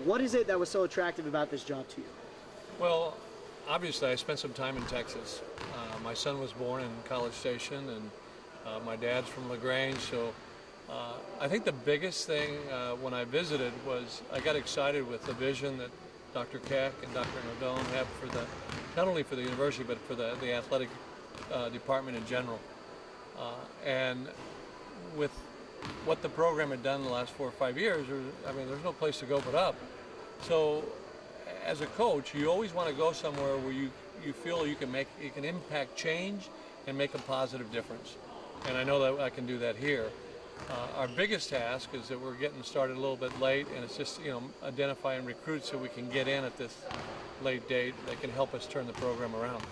What is it that was so attractive about this job to you? Well, obviously I spent some time in Texas. My son was born in College Station, and my dad's from LaGrange, so I think the biggest thing when I visited was I got excited with the vision that Dr. Keck and Dr. Nodone have for not only for the university, but for the athletic department in general. And with what the program had done in the last 4 or 5 years, there's no place to go but up. So as a coach, you always want to go somewhere where you feel you can impact change and make a positive difference. And I know that I can do that here. Our biggest task is that we're getting started a little bit late, and it's just identifying recruits so we can get in at this late date that can help us turn the program around.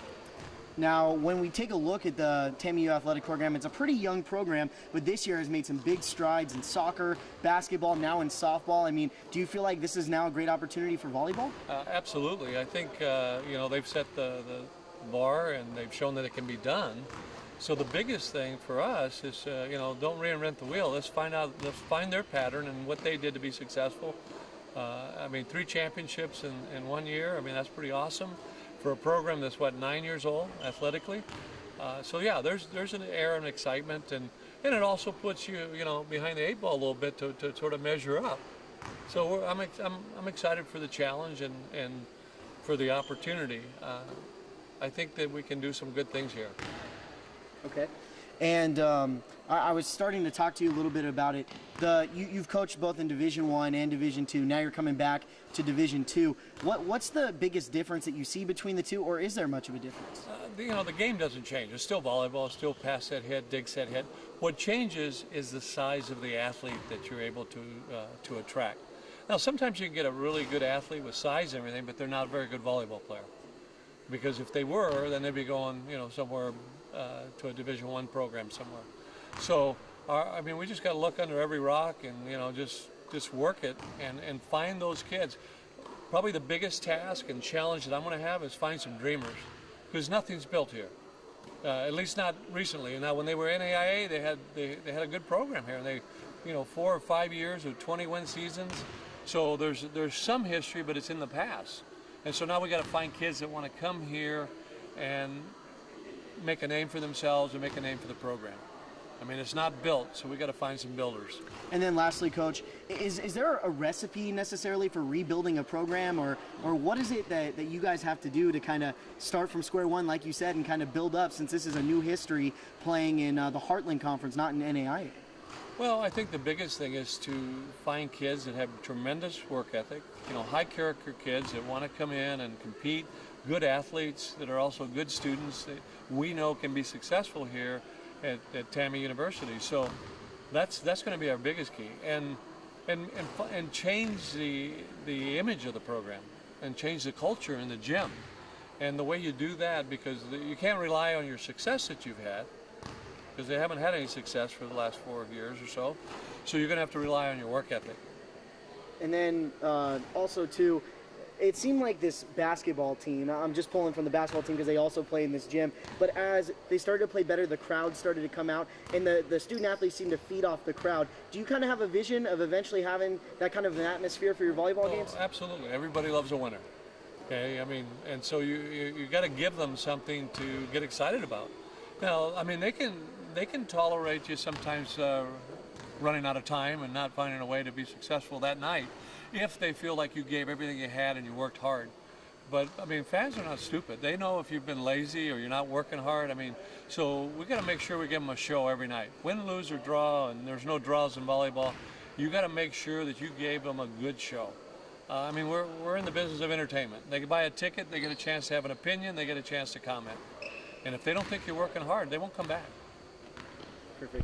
Now, when we take a look at the TAMIU athletic program, it's a pretty young program, but this year has made some big strides in soccer, basketball, now in softball. I mean, do you feel like this is now a great opportunity for volleyball? Absolutely. I think they've set the bar and they've shown that it can be done. So the biggest thing for us is, don't reinvent the wheel. Let's find their pattern and what they did to be successful. 3 championships in 1 year. That's pretty awesome for a program that's 9 years old athletically. So yeah, there's an air of excitement, and it also puts you behind the 8 ball a little bit to sort of measure up. So I'm excited for the challenge and for the opportunity. I think that we can do some good things here. Okay. And I was starting to talk to you a little bit about it. You've coached both in Division I and Division II. Now you're coming back to Division II. What's the biggest difference that you see between the two, or is there much of a difference? The game doesn't change. It's still volleyball. It's still pass set hit, dig set hit. What changes is the size of the athlete that you're able to attract. Now, sometimes you can get a really good athlete with size and everything, but they're not a very good volleyball player. Because if they were, then they'd be going, somewhere to a Division I program somewhere. So, we just got to look under every rock and just work it and find those kids. Probably the biggest task and challenge that I'm going to have is find some dreamers, because nothing's built here. At least not recently. Now, when they were NAIA, they had a good program here, and they, 4 or 5 years of 20-win seasons. So there's some history, but it's in the past. And so now we got to find kids that want to come here and make a name for themselves and make a name for the program. It's not built, so we got to find some builders. And then lastly, Coach, is there a recipe necessarily for rebuilding a program, or what is it that you guys have to do to kind of start from square one, like you said, and kind of build up, since this is a new history playing in the Heartland Conference, not in NAIA? Well, I think the biggest thing is to find kids that have tremendous work ethic, high character kids that want to come in and compete, good athletes that are also good students that we know can be successful here at TAMIU University. So that's going to be our biggest key, and change the image of the program and change the culture in the gym. And the way you do that, because you can't rely on your success that you've had, because they haven't had any success for the last 4 years or so. So you're going to have to rely on your work ethic. And then also, too, it seemed like this basketball team, I'm just pulling from the basketball team because they also play in this gym, but as they started to play better, the crowd started to come out, and the student athletes seem to feed off the crowd. Do you kind of have a vision of eventually having that kind of an atmosphere for your volleyball games? Absolutely. Everybody loves a winner. Okay, and so you got to give them something to get excited about. Now, they can tolerate you sometimes running out of time and not finding a way to be successful that night if they feel like you gave everything you had and you worked hard. But fans are not stupid. They know if you've been lazy or you're not working hard. So we got to make sure we give them a show every night. Win, lose, or draw, and there's no draws in volleyball. You got to make sure that you gave them a good show. We're in the business of entertainment. They can buy a ticket, they get a chance to have an opinion, they get a chance to comment. And if they don't think you're working hard, they won't come back. Perfect.